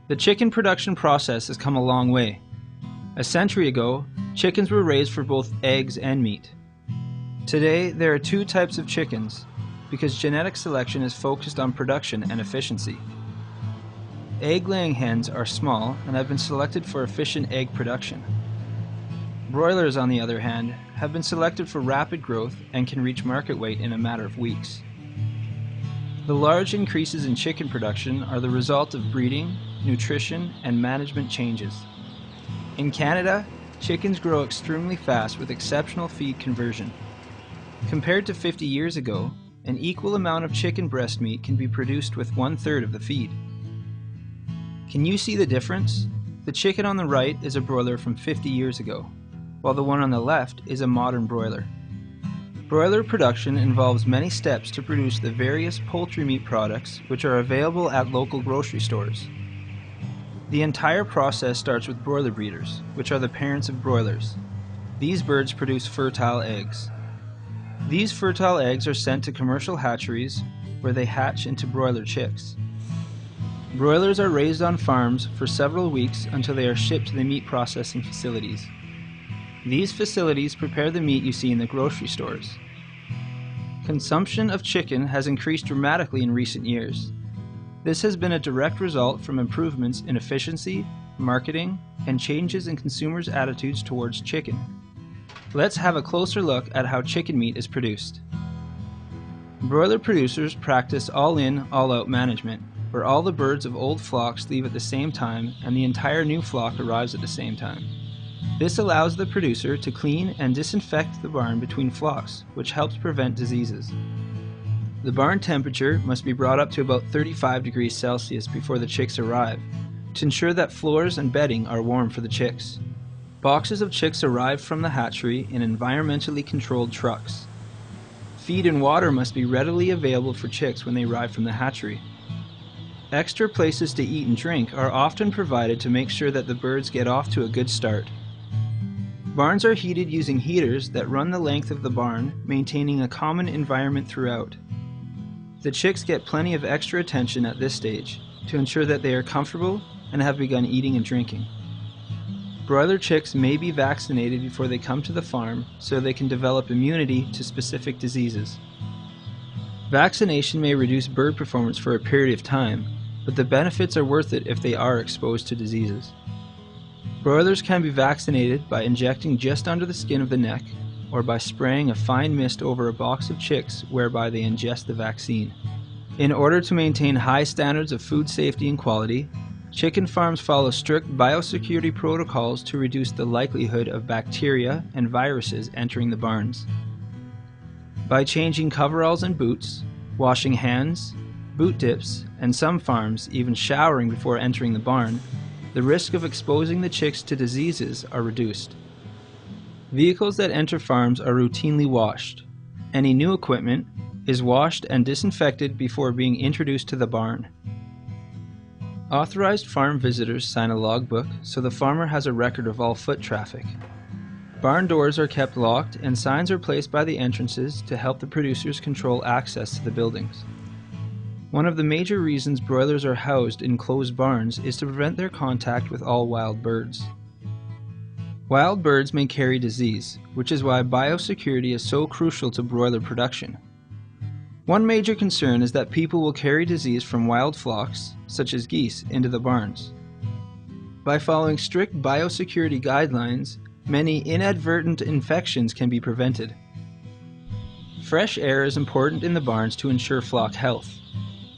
The chicken production process has come a long way. A century ago, chickens were raised for both eggs and meat. Today, there are two types of chickens because genetic selection is focused on production and efficiency. Egg-laying hens are small and have been selected for efficient egg production. Broilers, on the other hand, have been selected for rapid growth and can reach market weight in a matter of weeks. The large increases in chicken production are the result of breeding, nutrition, and management changes. In Canada, chickens grow extremely fast with exceptional feed conversion. Compared to 50 years ago, an equal amount of chicken breast meat can be produced with 1/3 of the feed. Can you see the difference? The chicken on the right is a broiler from 50 years ago, while the one on the left is a modern broiler. Broiler production involves many steps to produce the various poultry meat products which are available at local grocery stores. The entire process starts with broiler breeders, which are the parents of broilers. These birds produce fertile eggs. These fertile eggs are sent to commercial hatcheries where they hatch into broiler chicks. Broilers are raised on farms for several weeks until they are shipped to the meat processing facilities. These facilities prepare the meat you see in the grocery stores. Consumption of chicken has increased dramatically in recent years. This has been a direct result from improvements in efficiency, marketing, and changes in consumers' attitudes towards chicken. Let's have a closer look at how chicken meat is produced. Broiler producers practice all-in, all-out management, where all the birds of old flocks leave at the same time and the entire new flock arrives at the same time. This allows the producer to clean and disinfect the barn between flocks, which helps prevent diseases. The barn temperature must be brought up to about 35 degrees Celsius before the chicks arrive, to ensure that floors and bedding are warm for the chicks. Boxes of chicks arrive from the hatchery in environmentally controlled trucks. Feed and water must be readily available for chicks when they arrive from the hatchery. Extra places to eat and drink are often provided to make sure that the birds get off to a good start. Barns are heated using heaters that run the length of the barn, maintaining a common environment throughout. The chicks get plenty of extra attention at this stage to ensure that they are comfortable and have begun eating and drinking. Broiler chicks may be vaccinated before they come to the farm so they can develop immunity to specific diseases. Vaccination may reduce bird performance for a period of time, but the benefits are worth it if they are exposed to diseases. Broilers can be vaccinated by injecting just under the skin of the neck or by spraying a fine mist over a box of chicks whereby they ingest the vaccine. In order to maintain high standards of food safety and quality, chicken farms follow strict biosecurity protocols to reduce the likelihood of bacteria and viruses entering the barns. By changing coveralls and boots, washing hands, boot dips, and some farms even showering before entering the barn, the risk of exposing the chicks to diseases are reduced. Vehicles that enter farms are routinely washed. Any new equipment is washed and disinfected before being introduced to the barn. Authorized farm visitors sign a logbook so the farmer has a record of all foot traffic. Barn doors are kept locked and signs are placed by the entrances to help the producers control access to the buildings. One of the major reasons broilers are housed in closed barns is to prevent their contact with all wild birds. Wild birds may carry disease, which is why biosecurity is so crucial to broiler production. One major concern is that people will carry disease from wild flocks, such as geese, into the barns. By following strict biosecurity guidelines, many inadvertent infections can be prevented. Fresh air is important in the barns to ensure flock health.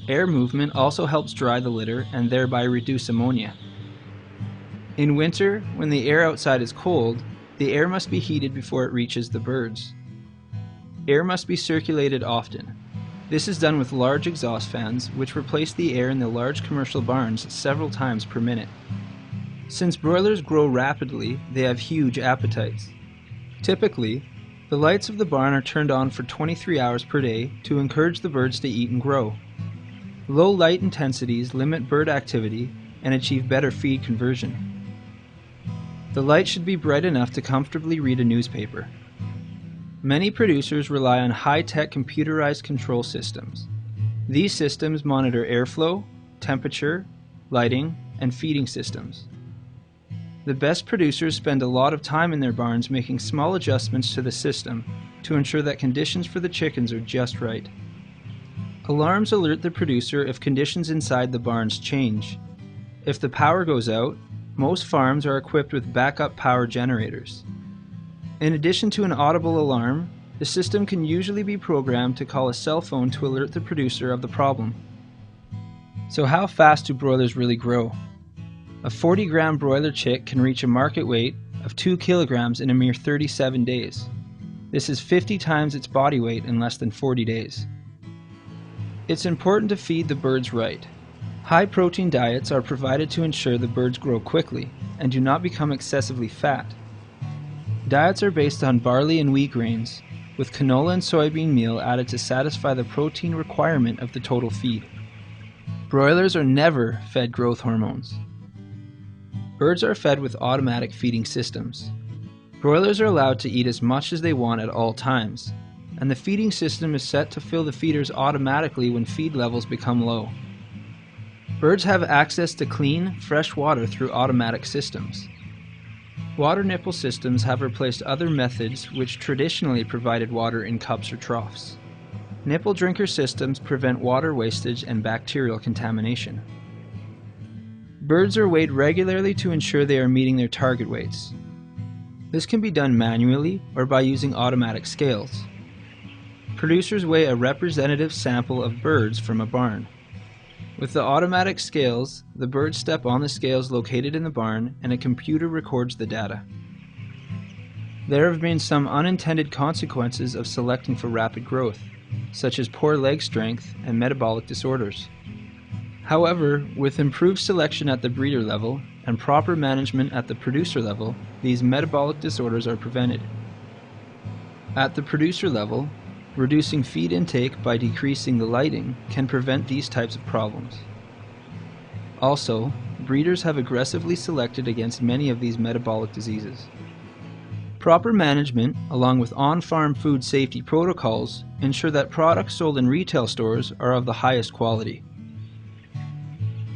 Air movement also helps dry the litter and thereby reduce ammonia. In winter, when the air outside is cold, the air must be heated before it reaches the birds. Air must be circulated often. This is done with large exhaust fans, which replace the air in the large commercial barns several times per minute. Since broilers grow rapidly, they have huge appetites. Typically, the lights of the barn are turned on for 23 hours per day to encourage the birds to eat and grow. Low light intensities limit bird activity and achieve better feed conversion. The light should be bright enough to comfortably read a newspaper. Many producers rely on high-tech computerized control systems. These systems monitor airflow, temperature, lighting, and feeding systems. The best producers spend a lot of time in their barns making small adjustments to the system to ensure that conditions for the chickens are just right. Alarms alert the producer if conditions inside the barns change. If the power goes out, most farms are equipped with backup power generators. In addition to an audible alarm, the system can usually be programmed to call a cell phone to alert the producer of the problem. So how fast do broilers really grow? A 40-gram broiler chick can reach a market weight of 2 kilograms in a mere 37 days. This is 50 times its body weight in less than 40 days. It's important to feed the birds right. High-protein diets are provided to ensure the birds grow quickly and do not become excessively fat. Diets are based on barley and wheat grains, with canola and soybean meal added to satisfy the protein requirement of the total feed. Broilers are never fed growth hormones. Birds are fed with automatic feeding systems. Broilers are allowed to eat as much as they want at all times, and the feeding system is set to fill the feeders automatically when feed levels become low. Birds have access to clean, fresh water through automatic systems. Water nipple systems have replaced other methods which traditionally provided water in cups or troughs. Nipple drinker systems prevent water wastage and bacterial contamination. Birds are weighed regularly to ensure they are meeting their target weights. This can be done manually or by using automatic scales. Producers weigh a representative sample of birds from a barn. With the automatic scales, the birds step on the scales located in the barn and a computer records the data. There have been some unintended consequences of selecting for rapid growth, such as poor leg strength and metabolic disorders. However, with improved selection at the breeder level and proper management at the producer level, these metabolic disorders are prevented. At the producer level, reducing feed intake by decreasing the lighting can prevent these types of problems. Also, breeders have aggressively selected against many of these metabolic diseases. Proper management, along with on-farm food safety protocols, ensure that products sold in retail stores are of the highest quality.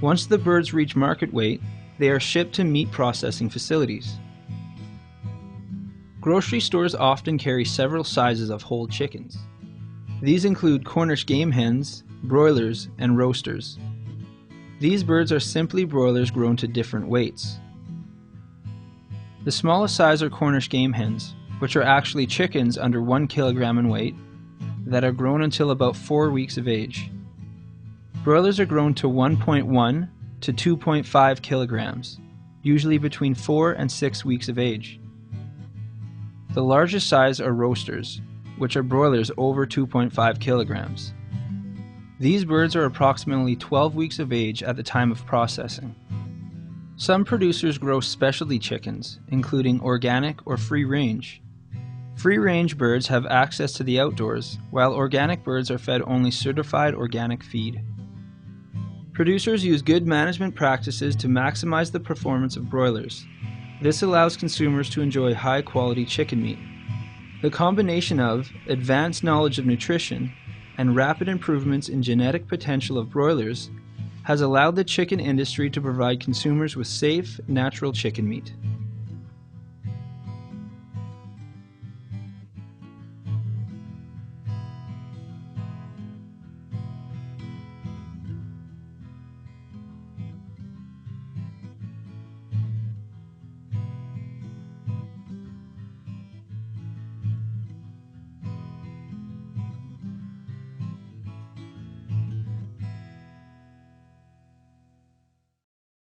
Once the birds reach market weight, they are shipped to meat processing facilities. Grocery stores often carry several sizes of whole chickens. These include Cornish game hens, broilers, and roasters. These birds are simply broilers grown to different weights. The smallest size are Cornish game hens, which are actually chickens under 1 kilogram in weight that are grown until about 4 weeks of age. Broilers are grown to 1.1 to 2.5 kilograms, usually between 4 and 6 weeks of age. The largest size are roasters, which are broilers over 2.5 kilograms. These birds are approximately 12 weeks of age at the time of processing. Some producers grow specialty chickens, including organic or free-range. Free-range birds have access to the outdoors, while organic birds are fed only certified organic feed. Producers use good management practices to maximize the performance of broilers. This allows consumers to enjoy high-quality chicken meat. The combination of advanced knowledge of nutrition and rapid improvements in genetic potential of broilers has allowed the chicken industry to provide consumers with safe, natural chicken meat.